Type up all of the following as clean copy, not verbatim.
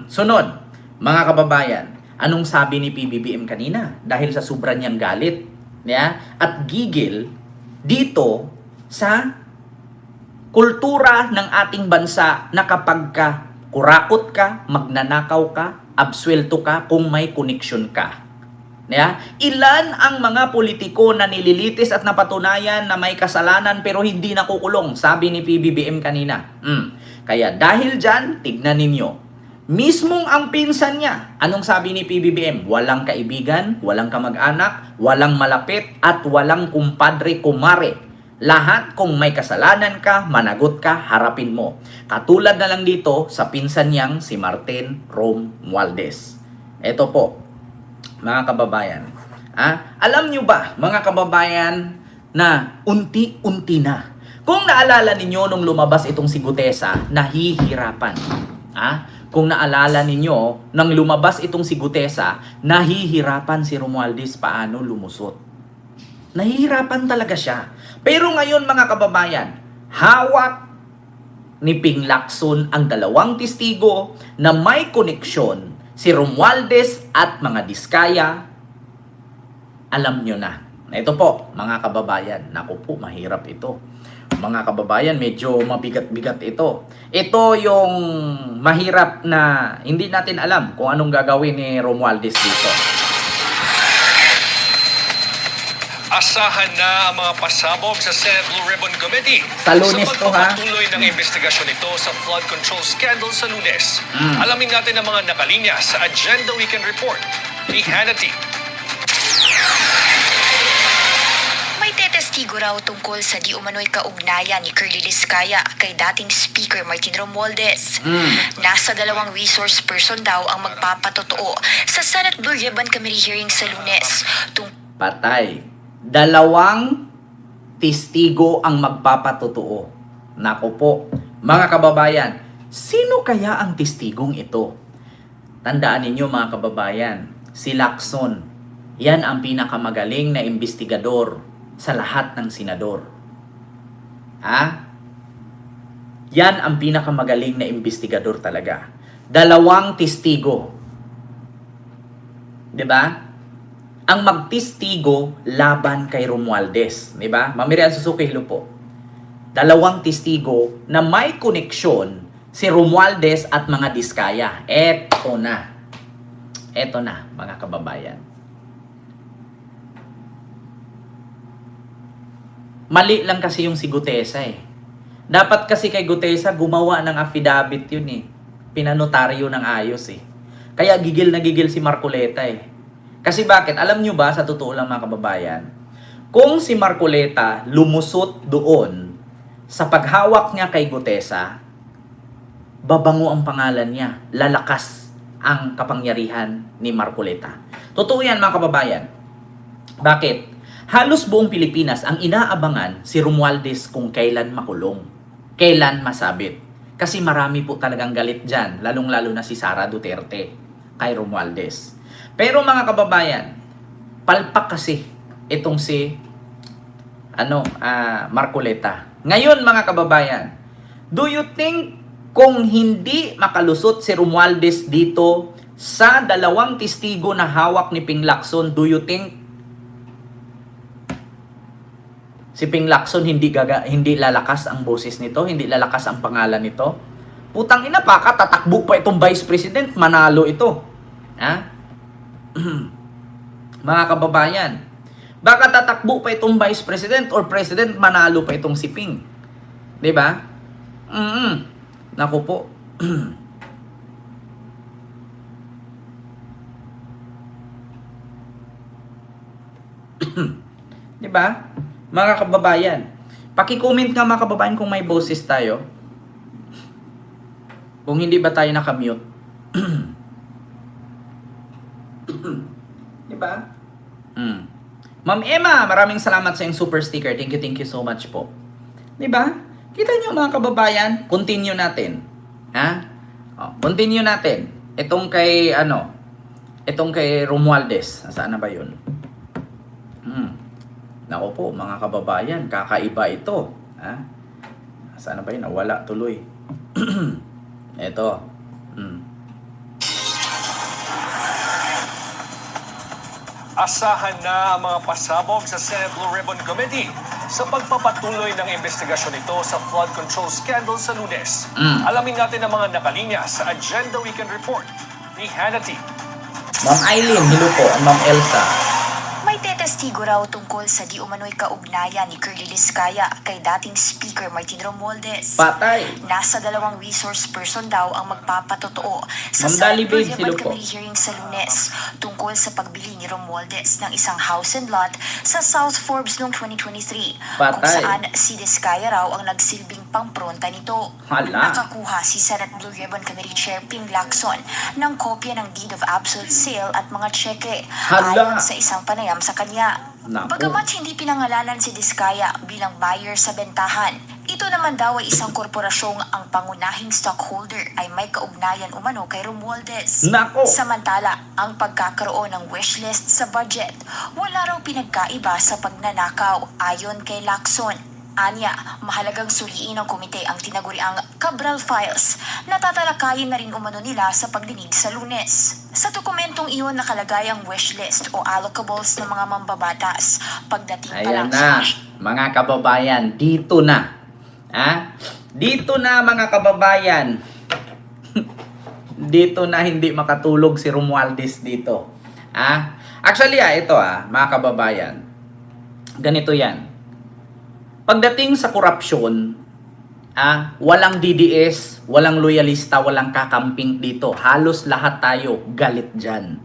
Sunod, mga kababayan, anong sabi ni PBBM kanina? Dahil sa sobra niyang galit, at gigil dito sa kultura ng ating bansa na kapag ka kurakot ka, magnanakaw ka, absuelto ka kung may koneksyon ka. Ilan ang mga politiko na nililitis at napatunayan na may kasalanan pero hindi nakukulong, sabi ni PBBM kanina. Kaya dahil dyan, tignan ninyo. Mismong ang pinsan niya, anong sabi ni PBBM? Walang kaibigan, walang kamag-anak, walang malapit, at walang kumpadre kumare. Lahat kung may kasalanan ka, managot ka, harapin mo. Katulad na lang dito sa pinsan niyang si Martin Romualdez. Ito po, mga kababayan. Alam nyo ba, mga kababayan, na unti-unti na. Kung naalala ninyo nung lumabas itong si Gutesa, nahihirapan. Kung naalala ninyo, nang lumabas itong si Gutesa, nahihirapan si Romualdez paano lumusot. Nahihirapan talaga siya. Pero ngayon mga kababayan, hawak ni Ping Lacson ang dalawang testigo na may koneksyon, si Romualdez at mga Diskaya. Alam nyo na. Ito po, mga kababayan. Naku po, mahirap ito. Mga kababayan, medyo mabigat-bigat ito. Ito yung mahirap na hindi natin alam kung anong gagawin ni Romualdez dito. Asahan na ang mga pasabog sa Senate Blue Ribbon Committee Sa Lunes to, ha? pagpapatuloy ng investigasyon nito sa flood control scandal sa Lunes. Alamin natin ang mga nakalinya sa Agenda Weekend Report ni Hannity. May tetestigo raw tungkol sa di umano'y kaugnayan ni Curly Diskaya kay dating Speaker Martin Romualdez. Nasa 2 resource person daw ang magpapatotoo sa Senate Blue Ribbon Committee hearing sa Lunes. Patay. 2 testigo ang magpapatotoo. Nako po, mga kababayan, sino kaya ang testigong ito? Tandaan ninyo mga kababayan, si Lacson, yan ang pinakamagaling na investigador sa lahat ng senador. Yan ang pinakamagaling na investigador talaga. 2 testigo. 'Di ba? Ang magtestigo laban kay Romualdez, 'di ba? Mamirian Susuki, hello po. 2 testigo na may koneksyon si Romualdez at mga Diskaya. Eto na. Eto na, mga kababayan. Mali lang kasi yung si Gutesa eh. Dapat kasi kay Gutesa gumawa ng affidavit yun eh. Pinanotaryo ng ayos eh. Kaya gigil na gigil si Marcoleta eh. Kasi bakit? Alam nyo ba, sa totoo lang mga kababayan, kung si Marcoleta lumusot doon sa paghawak niya kay Gutesa, babango ang pangalan niya. Lalakas ang kapangyarihan ni Marcoleta. Totoo yan mga kababayan. Bakit? Halos buong Pilipinas ang inaabangan si Romualdez kung kailan makulong, kailan masabit. Kasi marami po talagang galit dyan, lalong-lalo na si Sara Duterte kay Romualdez. Pero mga kababayan, palpak kasi itong si Marcoleta. Ngayon mga kababayan, do you think kung hindi makalusot si Romualdez dito sa 2 testigo na hawak ni Ping Lacson, do you think si Ping Lacson hindi lalakas ang boses nito, hindi lalakas ang pangalan nito? Putang ina, baka tatakbo pa itong Vice President, manalo ito. Mga kababayan, baka tatakbo pa itong Vice President or President, manalo pa itong si Ping. 'Di ba? Naku po. 'Di ba? Mga kababayan, paki-comment nga mga kababayan kung may boses tayo. Kung hindi ba tayo nakamute. Diba? Ma'am Emma, maraming salamat sa iyong super sticker. Thank you so much po. Diba? Kita nyo mga kababayan, continue natin. Continue natin. Itong kay, itong kay Romualdez. Saan na ba yun? Nako po, mga kababayan, kakaiba ito. Saan na ba yun? Nawala tuloy. Ito. Asahan na ang mga pasabog sa Senate Blue Ribbon Committee sa pagpapatuloy ng investigasyon nito sa flood control scandal sa Lunes. Alamin natin ang mga nakalinya sa Agenda Weekend Report ni Hannity. Ma'am Eileen, hello po. Ma'am Elsa. May tetestigo raw tungkol sa di umano'y kaugnayan ni Curly Liscaya kay dating Speaker Martin Romualdez. Patay. Nasa 2 resource person daw ang magpapatotoo sa Ma'am Dali Senate Blue Babes, Ribbon sino po? Committee hearing sa Lunes tungkol sa pagbili ni Romualdez ng isang house and lot sa South Forbes noong 2023 kung Patay. saan si Liscaya raw ang nagsilbing pangpronta nito. Hala. Nakakuha si Senate Blue Ribbon Committee Chair Ping Lacson ng kopya ng deed of absolute sale at mga tseke Hala. ayon sa isang panayam sa kanya. Naku. Bagamat hindi pinangalanan si Discaya bilang buyer sa bentahan, ito naman daw ay isang korporasyong ang pangunahing stockholder ay may kaugnayan umano kay Romualdez. Nako. Samantala, ang pagkakaroon ng wishlist sa budget, wala raw pinagkaiba sa pagnanakaw ayon kay Lacson. Anya, mahalagang suliin ng komite ang tinaguriang Cabral Files na tatalakayin na rin umano nila sa pagdinig sa Lunes. Sa dokumentong iyon nakalagay ang wishlist o allocables ng mga mambabatas pagdating pa Ayan lang na, sa mga kababayan, dito na. Dito na, mga kababayan. Dito na hindi makatulog si Romualdez dito. Actually, ito mga kababayan. Ganito yan. Pagdating sa korupsyon, walang DDS, walang loyalista, walang kakamping dito. Halos lahat tayo galit dyan.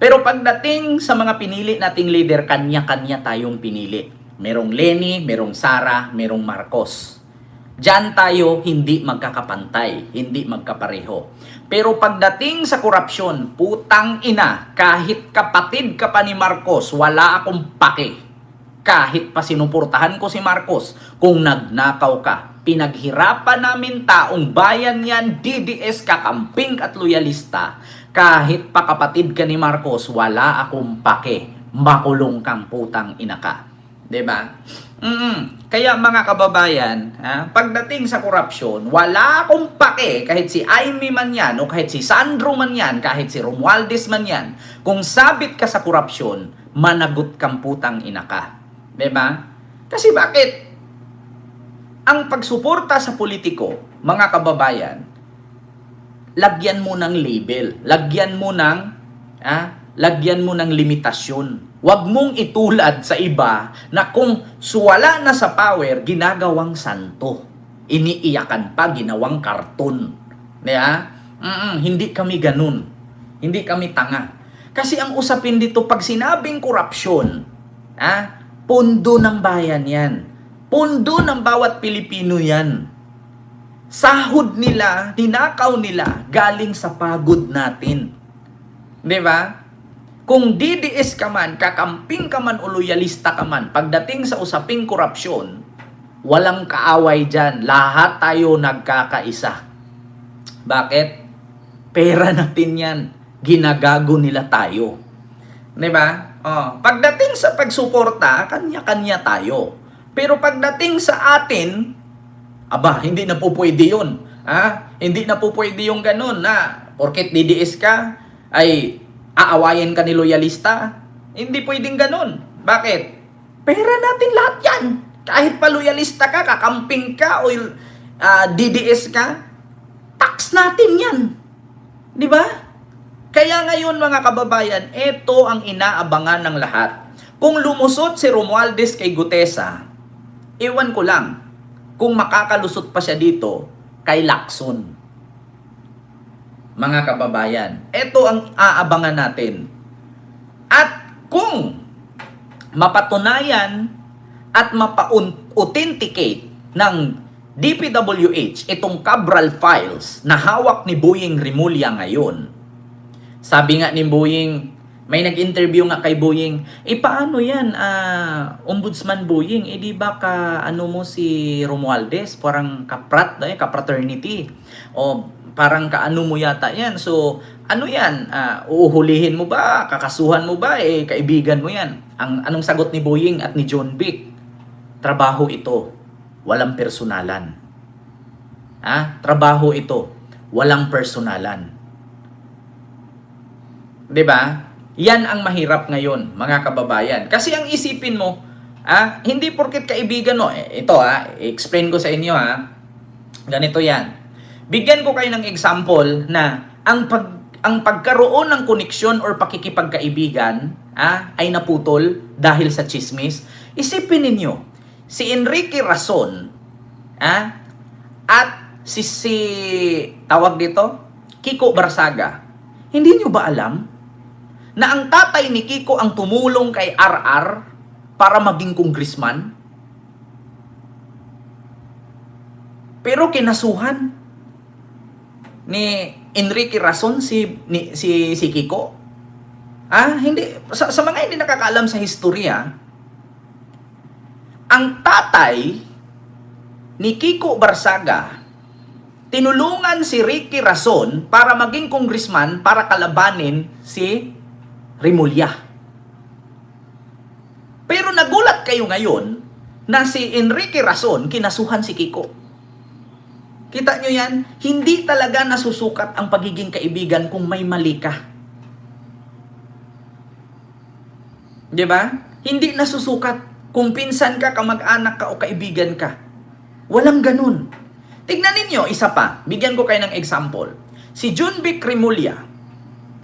Pero pagdating sa mga pinili nating leader, kanya-kanya tayong pinili. Merong Lenny, merong Sara, merong Marcos. Diyan tayo hindi magkakapantay, hindi magkapareho. Pero pagdating sa korupsyon, putang ina, kahit kapatid ka pa ni Marcos, wala akong pake. Kahit pa sinuportahan ko si Marcos, kung nagnakaw ka, pinaghirapan namin taong bayan yan, DDS, kakamping at loyalista, kahit pa kapatid ka ni Marcos, wala akong pake, makulong kang putang ina ka. Diba? Kaya mga kababayan, pagdating sa korupsyon, wala akong pake, kahit si Aimee man yan, o kahit si Sandro man yan, kahit si Romualdez man yan, kung sabit ka sa korupsyon, managot kang putang ina ka. Diba? Kasi bakit? Ang pagsuporta sa politiko, mga kababayan, lagyan mo ng label, lagyan mo ng limitasyon. Huwag mong itulad sa iba na kung suwala na sa power, ginagawang santo. Iniiyakan pa, ginawang karton. Diba? Hindi kami ganun. Hindi kami tanga. Kasi ang usapin dito, pag sinabing korupsyon, pundo ng bayan yan. Pundo ng bawat Pilipino yan. Sahod nila, tinakaw nila, galing sa pagod natin. Diba? Kung DDS ka man, kakamping ka man o loyalista ka man, pagdating sa usaping korupsyon, walang kaaway dyan. Lahat tayo nagkakaisa. Bakit? Pera natin yan. Ginagago nila tayo. Diba? Pagdating sa pagsuporta, kanya-kanya tayo. Pero pagdating sa atin, hindi na po pwede yun. Hindi na po pwede yung ganun na porket DDS ka, ay aawayin ka ni loyalista. Hindi pwedeng ganun. Bakit? Pera natin lahat yan. Kahit pa loyalista ka, kakamping ka, o DDS ka, tax natin yan. Di ba? Kaya ngayon mga kababayan, ito ang inaabangan ng lahat. Kung lumusot si Romualdez kay Gutesa, ewan ko lang kung makakalusot pa siya dito kay Lacson. Mga kababayan, ito ang aabangan natin. At kung mapatunayan at mapa-authenticate ng DPWH itong Cabral Files na hawak ni Boying Rimulya ngayon, sabi nga ni Boying, may nag-interview nga kay Boying, paano yan, Ombudsman Boying, di ba mo si Romualdez, parang kapraternity, o parang kaano mo yata yan, so ano yan, uuhulihin mo ba, kakasuhan mo ba, kaibigan mo yan. Anong sagot ni Boying at ni John Vic? Trabaho ito, walang personalan. Trabaho ito, walang personalan. 'Di ba? Yan ang mahirap ngayon, mga kababayan. Kasi ang isipin mo, hindi porket kaibigan mo, explain ko sa inyo ganito yan. Bigyan ko kayo ng example na ang pagkaroon ng koneksyon or pakikipagkaibigan ay naputol dahil sa chismis. Isipin ninyo, si Enrique Rason at si tawag dito, Kiko Barsaga. Hindi nyo ba alam na ang tatay ni Kiko ang tumulong kay RR para maging congressman? Pero kinasuhan ni Enrique Rason si Kiko. Hindi sa mga hindi nakakaalam sa historya, ang tatay ni Kiko Barsaga tinulungan si Ricky Rason para maging congressman para kalabanin si Remulla. Pero nagulat kayo ngayon na si Enrique Rason kinasuhan si Kiko. Kita nyo yan? Hindi talaga nasusukat ang pagiging kaibigan kung may mali ka. Diba? Hindi nasusukat kung pinsan ka, kamag-anak ka o kaibigan ka. Walang ganun. Tignan ninyo, isa pa. Bigyan ko kayo ng example. Si Junvic Remulla,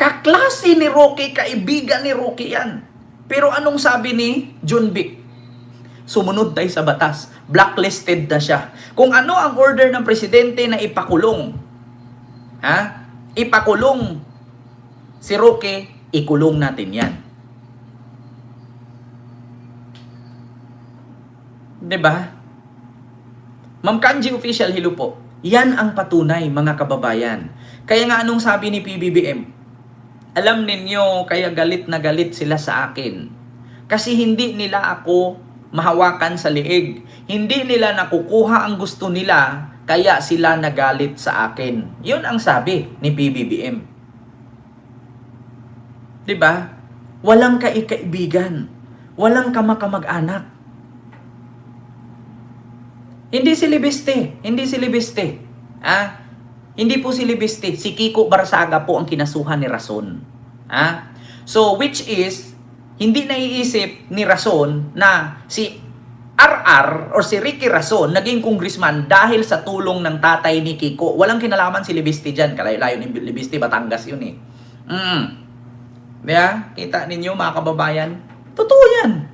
kaklase ni Roque, kaibigan ni Roque yan. Pero anong sabi ni Junvic? Sumunod tayo sa batas. Blacklisted na siya. Kung ano ang order ng presidente na ipakulong, ipakulong si Roque, ikulong natin yan. Diba? Ma'am Kanji Official, hello po. Yan ang patunay, mga kababayan. Kaya nga anong sabi ni PBBM? Alam ninyo, kaya galit na galit sila sa akin. Kasi hindi nila ako mahawakan sa liig. Hindi nila nakukuha ang gusto nila, kaya sila nagalit sa akin. Yun ang sabi ni PBBM. Diba? Walang kaibigan. Walang kamag-anak. Hindi si Libiste. Hindi si Libiste. Hindi po si Libiste. Si Kiko Barsaga po ang kinasuhan ni Rason. So, which is, hindi naiisip ni Rason na si RR or si Ricky Rason naging congressman dahil sa tulong ng tatay ni Kiko. Walang kinalaman si Libiste dyan. Kalayo-layo ni Libiste, Batangas yun eh. Diba? Kita ninyo mga kababayan? Totoo yan.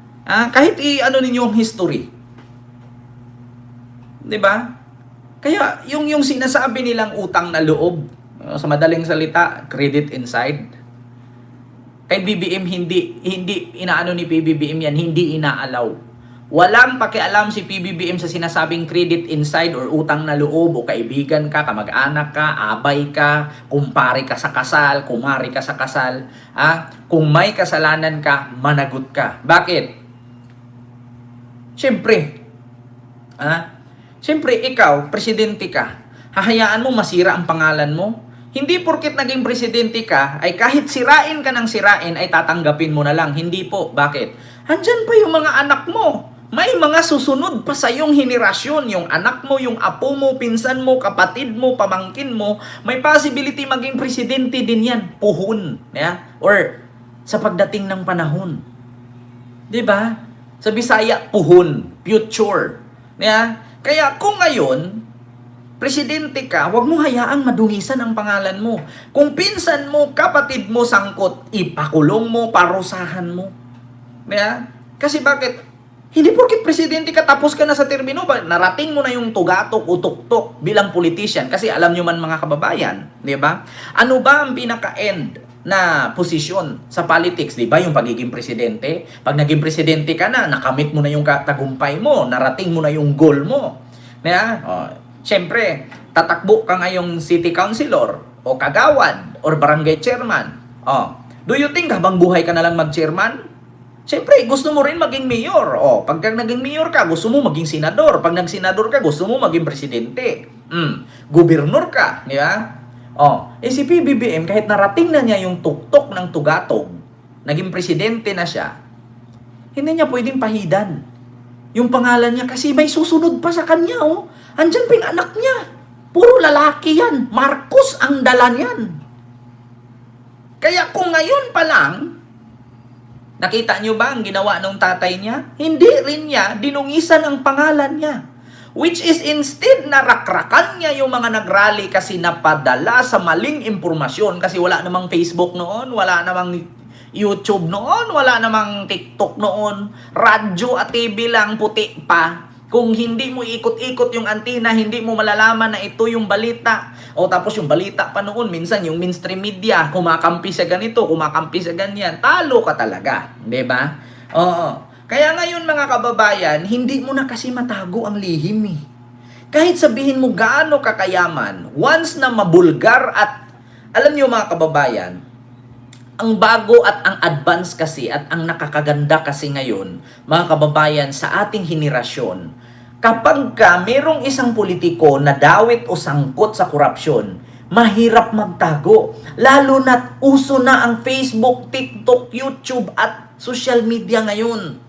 Kahit i-ano ninyo ang history. Diba? Kaya yung sinasabi nilang utang na loob, sa madaling salita, credit inside. Kay BBM hindi inaano ni PBBM yan, hindi inaalaw. Walang pakialam si PBBM sa sinasabing credit inside or utang na loob o kaibigan ka, kamag-anak ka, abay ka, kumpare ka sa kasal, kumari ka sa kasal. Kung may kasalanan ka, managot ka. Bakit? Siyempre, ikaw, presidente ka, hahayaan mo masira ang pangalan mo? Hindi porket naging presidente ka, ay kahit sirain ka ng sirain, ay tatanggapin mo na lang. Hindi po. Bakit? Andyan pa yung mga anak mo. May mga susunod pa sa iyong henerasyon. Yung anak mo, yung apo mo, pinsan mo, kapatid mo, pamangkin mo. May possibility maging presidente din yan. Puhon. Or sa pagdating ng panahon. Diba? Sa Bisaya, puhon. Future. Kaya kung ngayon, presidente ka, huwag mo hayaang madungisan ang pangalan mo. Kung pinsan mo, kapatid mo sangkot, ipakulong mo, parusahan mo. Kasi bakit? Hindi porket presidente ka, tapos ka na sa termino, narating mo na yung tugatok o tuktok bilang politician. Kasi alam nyo man mga kababayan, di ba? Ano ba ang pinaka-end na posisyon sa politics, di ba? Yung pagiging presidente. Pag naging presidente ka na, nakamit mo na yung tagumpay mo, narating mo na yung goal mo. Siyempre, tatakbo ka ngayong city councilor o kagawad or barangay chairman. Do you think habang buhay ka na lang mag-chairman? Siyempre, gusto mo rin maging mayor. Pag naging mayor ka, gusto mo maging senador. Pag nag-senador ka, gusto mo maging presidente. Gobernur ka, di ba? Si PBBM, kahit narating na niya yung tuktok ng tugatog, naging presidente na siya, hindi niya pwedeng pahidan yung pangalan niya kasi may susunod pa sa kanya. Andyan pa yung anak niya. Puro lalaki yan. Marcos ang dala niyan. Kaya kung ngayon pa lang, Nakita nyo ba ang ginawa ng tatay niya? Hindi rin niya dinungisan ang pangalan niya. Which is instead na rakrakan niya yung mga nagrally kasi napadala sa maling impormasyon kasi wala namang Facebook noon, wala namang YouTube noon, wala namang TikTok noon, radyo at TV lang, puti pa. Kung hindi mo ikot-ikot yung antina, hindi mo malalaman na ito yung balita. O tapos yung balita pa noon, minsan yung mainstream media, kumakampi sa ganito, kumakampi sa ganyan, talo ka talaga. Diba? Oo. Kaya ngayon mga kababayan, hindi mo na kasi matago ang lihim eh. Kahit sabihin mo gaano kakayaman, once na mabulgar at, alam niyo mga kababayan, ang bago at ang advance kasi at ang nakakaganda kasi ngayon, mga kababayan, sa ating henerasyon, kapag ka merong isang politiko na dawit o sangkot sa korupsyon, mahirap magtago. Lalo na't uso na ang Facebook, TikTok, YouTube at social media ngayon.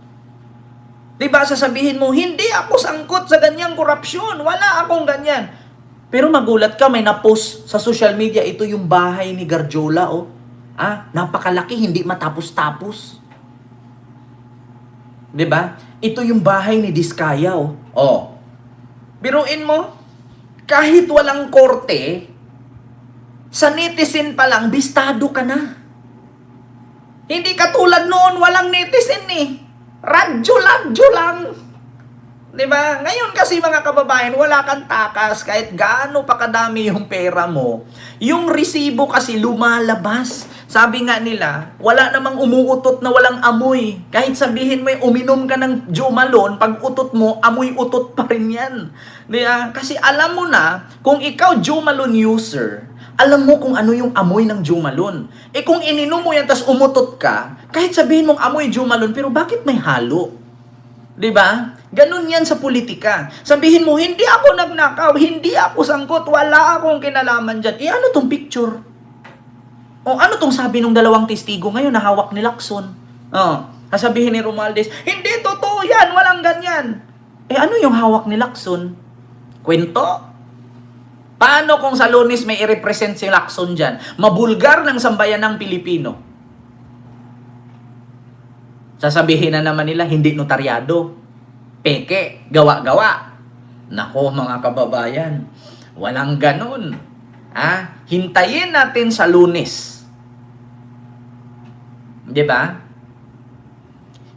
Diba sasabihin mo, hindi ako sangkot sa ganyang korupsyon, wala akong ganyan. Pero magulat ka, may na-post sa social media, ito yung bahay ni Garjola, oh. Napakalaki, hindi matapos-tapos. 'Di ba? Ito yung bahay ni Diskaya, oh. Oh. Biruin mo, kahit walang korte, sa netizen pa lang, bistado ka na. Hindi katulad noon, walang netizen eh. Radyo-ladyo lang. 'Di ba? Ngayon kasi mga kababayan, wala kang takas kahit gaano pa kadami yung pera mo. Yung resibo kasi lumalabas. Sabi nga nila, wala namang umuutot na walang amoy. Kahit sabihin mo uminom ka ng Jumalon, pag utot mo, amoy utot pa rin yan. Diba? Kasi alam mo na, kung ikaw Jumalon user, alam mo kung ano yung amoy ng Jumalon. Kung ininom mo yan, tas umutot ka, kahit sabihin mong amoy Jumalon, pero bakit may halo? 'Di ba? Ganun yan sa politika. Sabihin mo, hindi ako nagnakaw, hindi ako sangkot, wala akong kinalaman dyan. Ano tong picture? O ano tong sabi ng dalawang testigo ngayon na hawak ni Lacson? Sasabihin ni Romualdez, hindi totoo yan, walang ganyan. Ano yung hawak ni Lacson? Kwento? Paano kung sa Lunes may i-represent si Lacson dyan? Mabulgar ng sambayan ng Pilipino. Sasabihin na naman nila, hindi notaryado. Peke, gawa-gawa. Nako mga kababayan, walang ganun. Hintayin natin sa Lunes. 'Di ba?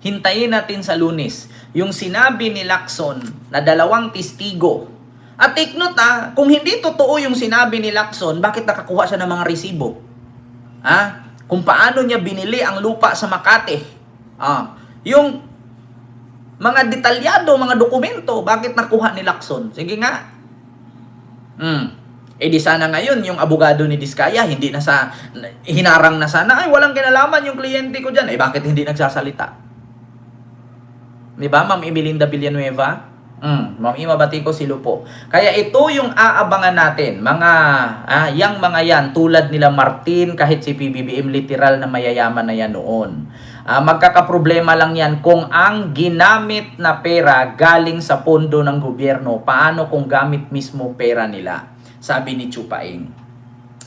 Hintayin natin sa Lunes. Yung sinabi ni Lacson na dalawang testigo. At take note kung hindi totoo yung sinabi ni Lacson, bakit nakakuha siya ng mga resibo? Kung paano niya binili ang lupa sa Makati. Yung mga detalyado, mga dokumento, bakit nakuha ni Lacson? Sige nga. Di sana ngayon, yung abogado ni Diskaya, hindi na hinarang na sana, walang kinalaman yung kliyente ko dyan. Bakit hindi nagsasalita? Diba, Ma'am Emelinda Villanueva? Ma'am Ima Batico Silupo. Kaya ito yung aabangan natin, yang mga yan, tulad nila Martin, kahit si PBBM, literal na mayayaman na yan noon. Magkakaproblema lang yan kung ang ginamit na pera galing sa pondo ng gobyerno. Paano kung gamit mismo pera nila? Sabi ni Chupaing.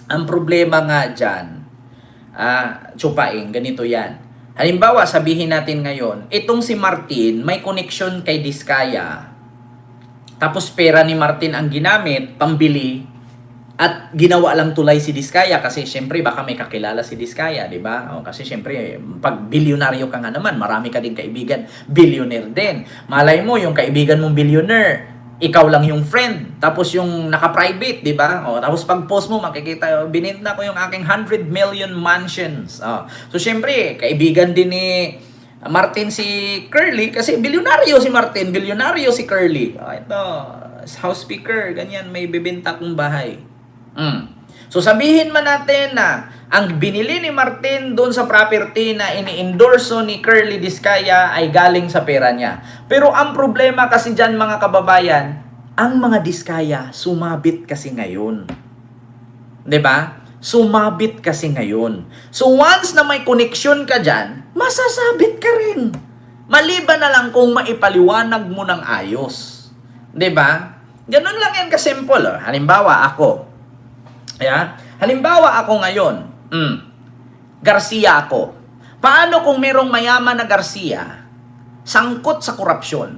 Ang problema nga dyan, Chupaing, ganito yan. Halimbawa, sabihin natin ngayon, itong si Martin may connection kay Diskaya. Tapos pera ni Martin ang ginamit, pambili, at ginawa lang tulay si Diskaya kasi syempre baka may kakilala si Diskaya, di ba? Kasi syempre pag bilyonaryo ka nga naman, marami ka din kaibigan, billionaire din. Malay mo yung kaibigan mong billionaire, ikaw lang yung friend, tapos yung naka-private, di ba? Tapos pag post mo makikita, binenta ko yung aking 100 million mansions. So syempre, kaibigan din ni Martin si Curly kasi bilyonaryo si Martin, bilyonaryo si Curly. Ito, house speaker, ganyan, may bibenta kong bahay. So sabihin man natin na ang binili ni Martin doon sa property na ini-endorso ni Curly Diskaya ay galing sa pera niya. Pero ang problema kasi dyan mga kababayan, ang mga Diskaya sumabit kasi ngayon. 'Di ba? Sumabit kasi ngayon. So once na may connection ka dyan, masasabit ka rin. Maliban na lang kung maipaliwanag mo ng ayos. 'Di ba? Ganun lang yan kasimple. Halimbawa ako. Halimbawa ako ngayon, Garcia ako. Paano kung merong mayaman na Garcia, sangkot sa korupsyon?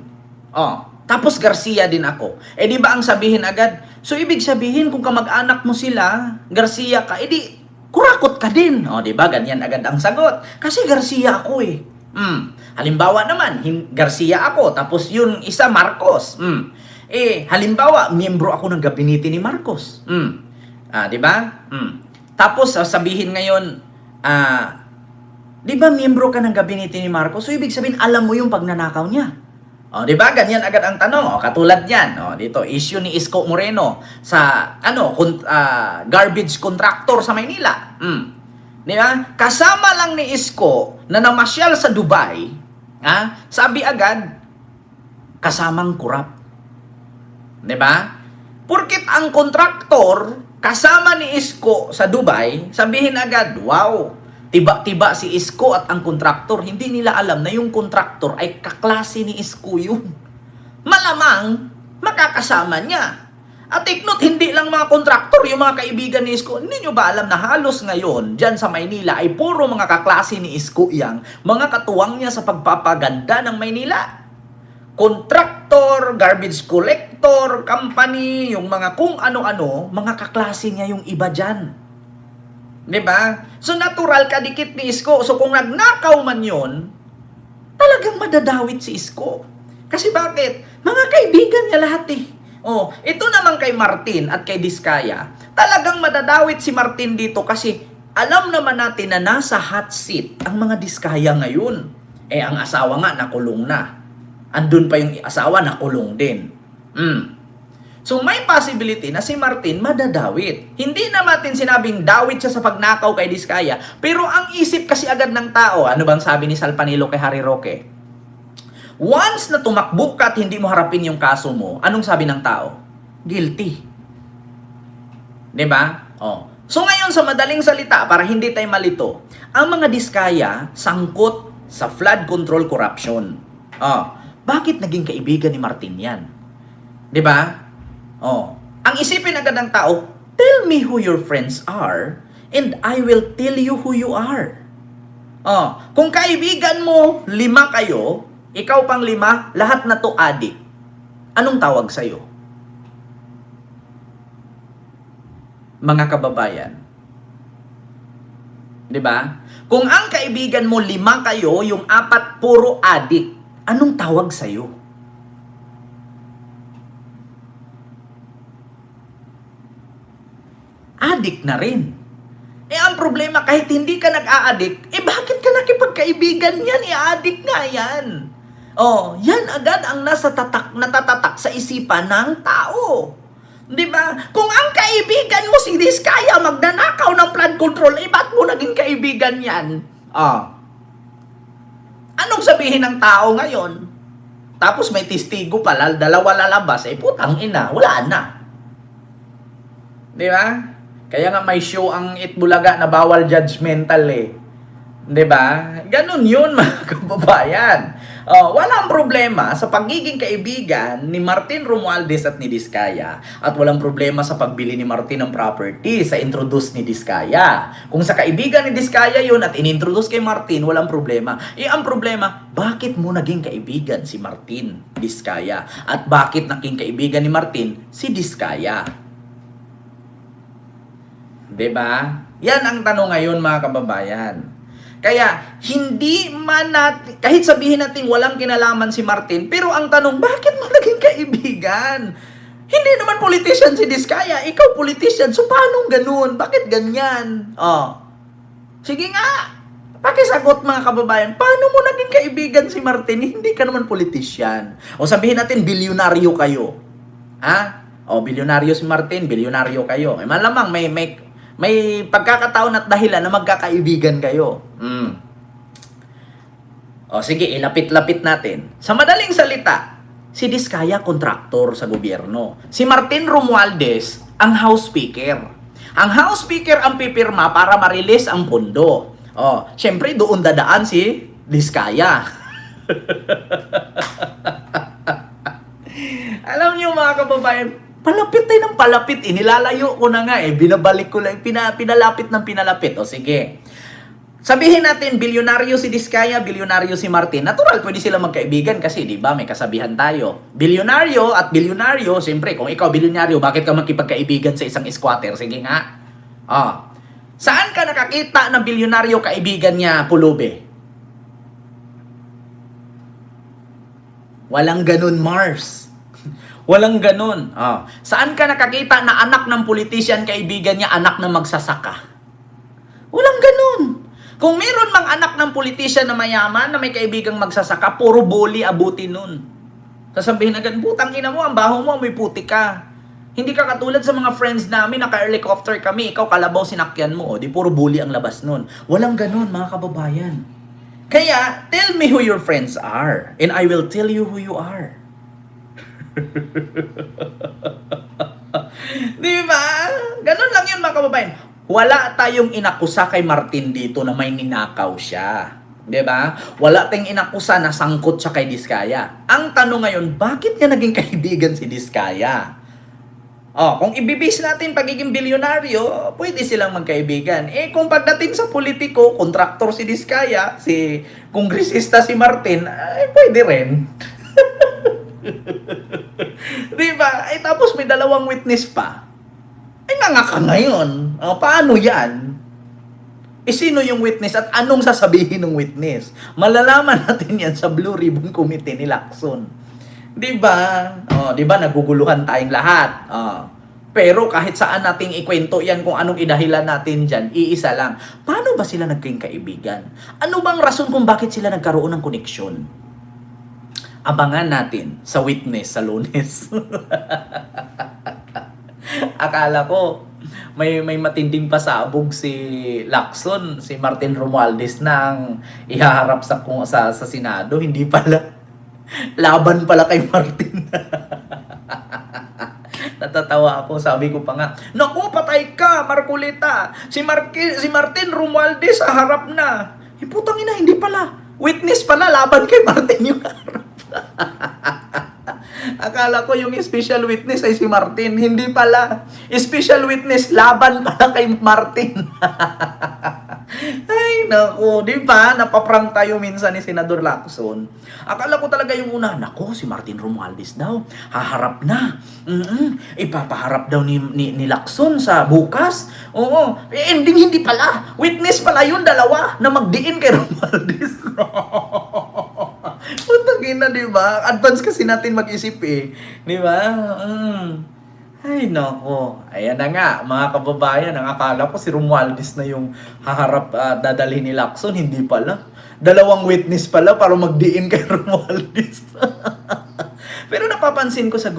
Tapos Garcia din ako. Di ba ang sabihin agad? So, ibig sabihin, kung kamag-anak mo sila, Garcia ka, di, kurakot ka din. Di ba? Ganyan agad ang sagot. Kasi Garcia ako eh. Halimbawa naman, Garcia ako, tapos yung isa, Marcos. Halimbawa, miyembro ako ng gabinete ni Marcos. Di ba? Tapos, sabihin ngayon, di ba miyembro ka ng gabinete ni Marcos? So, ibig sabihin, alam mo yung pagnanakaw niya. Di ba? Ganyan agad ang tanong. Katulad yan. Dito, issue ni Isko Moreno sa, garbage contractor sa Maynila. Di ba? Kasama lang ni Isko na namasyal sa Dubai, sabi agad, kasamang kurap. Di ba? Porkit ang kontraktor, kasama ni Isko sa Dubai, sabihin agad, wow, tiba-tiba si Isko at ang kontraktor, hindi nila alam na yung kontraktor ay kaklase ni Isko yun. Malamang, makakasama niya. At take note, hindi lang mga kontraktor, yung mga kaibigan ni Isko, hindi nyo ba alam na halos ngayon, dyan sa Maynila, ay puro mga kaklase ni Isko yang, mga katuwang niya sa pagpapaganda ng Maynila. Kontraktor, garbage collector, company, yung mga kung ano-ano, mga kaklase niya yung iba dyan. Diba? So, natural kadikit ni Isko. So, kung nagnakaw man yun, talagang madadawit si Isko. Kasi bakit? Mga kaibigan niya lahat eh. Ito naman kay Martin at kay Diskaya, talagang madadawit si Martin dito kasi alam naman natin na nasa hot seat ang mga Diskaya ngayon. Ang asawa nga nakulong na. Andun pa yung asawa nakulong din. So, may possibility na si Martin madadawit. Hindi na natin sinabing dawit siya sa pagnakaw kay Diskaya. Pero ang isip kasi agad ng tao, ano bang sabi ni Salpanilo kay Harry Roque? Once na tumakbo ka at hindi mo harapin yung kaso mo, anong sabi ng tao? Guilty. Diba? So ngayon sa madaling salita, para hindi tayo malito, ang mga Diskaya sangkot sa flood control corruption. Bakit naging kaibigan ni Martin yan? Diba? Ang isipin agad ng tao, tell me who your friends are and I will tell you who you are. Kung kaibigan mo, 5 kayo, ikaw pang 5, lahat na to adik. Anong tawag sa'yo? Mga kababayan. Diba? Kung ang kaibigan mo 5 kayo, yung 4 puro adik, anong tawag sa'yo? Adik na rin. Ang problema, kahit hindi ka nag-a-addict, bakit ka nakipagkaibigan yan? Adik nga yan. Yan agad ang natatatak sa isipan ng tao. Di ba? Kung ang kaibigan mo si Diskaya magnanakaw ng flood control, ba't mo naging kaibigan yan? Anong sabihin ng tao ngayon? Tapos may testigo pala, 2 lalabas, putang ina, wala na. Di ba? Kaya nga may show ang Itbulaga na bawal judgmental eh. 'Di ba? Ganun 'yun mga kababayan. Walang problema sa pagiging kaibigan ni Martin Romualdez at ni Diskaya. At walang problema sa pagbili ni Martin ng property sa introduce ni Diskaya. Kung sa kaibigan ni Diskaya 'yun at inintroduce kay Martin, walang problema. Ang problema, bakit mo naging kaibigan si Martin Diskaya? At bakit naging kaibigan ni Martin si Diskaya? Diba? Yan ang tanong ngayon mga kababayan. Kaya, hindi man natin, kahit sabihin natin walang kinalaman si Martin, pero ang tanong, bakit mo naging kaibigan? Hindi naman politician si Diskaya, ikaw politician, so paano ganun? Bakit ganyan? Sige nga, pakisagot mga kababayan, paano mo naging kaibigan si Martin? Hindi ka naman politician. O sabihin natin, bilyonaryo kayo. Bilyonaryo si Martin, bilyonaryo kayo. Malamang may pagkakataon at dahilan na magkakaibigan kayo. Sige, ilapit-lapit natin. Sa madaling salita, si Diskaya kontraktor sa gobyerno. Si Martin Romualdez ang House Speaker. Ang House Speaker ang pipirma para ma-release ang pondo. Syempre doon dadaan si Diskaya. Alam niyo mga kababayan, palapit tayo ng palapit. Nilalayo ko na nga binabalik ko lang, pinalapit ng pinalapit. Sige. Sabihin natin, bilyonaryo si Diskaya, bilyonaryo si Martin. Natural, pwede sila magkaibigan kasi, di ba, may kasabihan tayo. Bilyonaryo at bilyonaryo, siyempre, kung ikaw bilyonaryo, bakit ka makipagkaibigan sa isang squatter? Sige nga. Saan ka nakakita ng bilyonaryo kaibigan niya, Pulube? Walang ganun, Mars. Walang ganun. Saan ka nakakita na anak ng politician kaibigan niya, anak ng magsasaka? Walang ganun. Kung meron mang anak ng politician na mayaman, na may kaibigang magsasaka, puro bully abuti nun. Sasabihin agad, putang ina mo, ang baho mo, may puti ka. Hindi ka katulad sa mga friends namin, naka-helicopter kami, ikaw kalabaw sinakyan mo, di puro bully ang labas nun. Walang ganun, mga kababayan. Kaya, tell me who your friends are, and I will tell you who you are. Di ba? Ganun lang yun, mga kababayan. Wala tayong inakusa kay Martin dito na may ninakaw siya. 'Di ba? Wala tayong inakusa na sangkot siya kay Diskaya. Ang tanong ngayon, bakit niya naging kaibigan si Diskaya? Kung ibibis natin pagiging bilyonaryo, pwede silang magkaibigan. Kung pagdating sa politiko, kontraktor si Diskaya, si kongresista si Martin, pwede rin. 'Di ba? Tapos may dalawang witness pa. Nga ka ngayon. Paano yan? Sino yung witness at anong sasabihin ng witness? Malalaman natin yan sa Blue Ribbon Committee ni Lacson. Diba? Diba naguguluhan tayong lahat. Pero kahit saan nating ikwento yan kung anong idahilan natin dyan, iisa lang. Paano ba sila naging kaibigan? Ano bang rason kung bakit sila nagkaroon ng koneksyon? Abangan natin sa witness sa Lunes. Akala ko may matinding pasabog si Lacson, si Martin Romualdez nang ihaharap sa Senado. Hindi pala. Laban pala kay Martin. Natatawa ako, sabi ko pa nga, naku, patay ka, Marcoleta. Si Martin Romualdez sa harap na. Putang ina, hindi pala. Witness pala, laban kay Martin yung harap. Akala ko yung special witness ay si Martin. Hindi pala. Special witness, laban pala kay Martin. Ay, naku. Di ba? Napaprank tayo minsan ni Senador Lacson. Akala ko talaga yung una, naku, si Martin Romualdez daw. Haharap na. Ipapaharap daw ni Lacson sa bukas. Oo. Ending hindi pala. Witness pala yun, dalawa, na magdiin kay Romualdez. Putangin na, di ba? Advance kasi natin mag-isip Di ba? Ay, nako. Ayan na nga, mga kababayan. Ang akala ko si Romualdez na yung haharap dadalhin ni Lacson. Hindi pala. Dalawang witness pala para magdiin kay Romualdez. Pero napapansin ko sa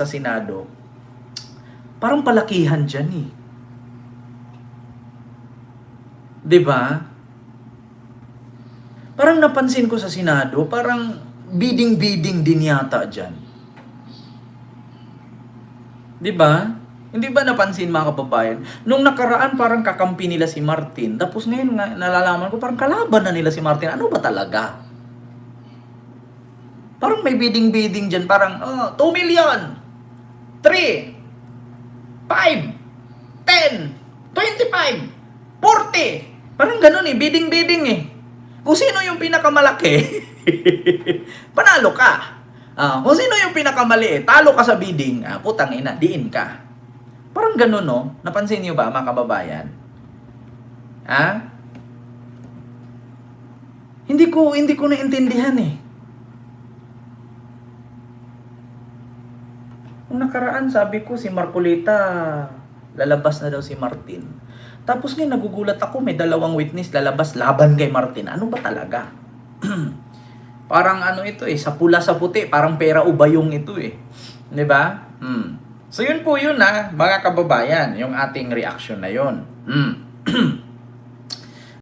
Senado, parang palakihan dyan Di ba? Parang napansin ko sa Senado, parang bidding-bidding din yata dyan. Di ba? Hindi ba napansin, mga kababayan? Nung nakaraan, parang kakampi nila si Martin. Tapos ngayon, nalalaman ko, parang kalaban na nila si Martin. Ano ba talaga? Parang may bidding-bidding dyan. Parang, 2 million, 3, 5, 10, 25, 40. Parang ganun bidding-bidding Kung sino yung pinakamalaki, panalo ka. Kung sino yung pinakamaliit, talo ka sa bidding, putang ina, diin ka. Parang ganun, no? Napansin niyo ba, mga kababayan? Hindi ko naintindihan Nung nakaraan, sabi ko, si Marcoleta, lalabas na daw si Martin. Tapos ngayon, nagugulat ako, may dalawang witness lalabas laban kay Martin. Ano ba talaga? Parang ito sa pula sa puti, parang pera ubayong ito Di ba? So yun po yun mga kababayan, yung ating reaction na yun.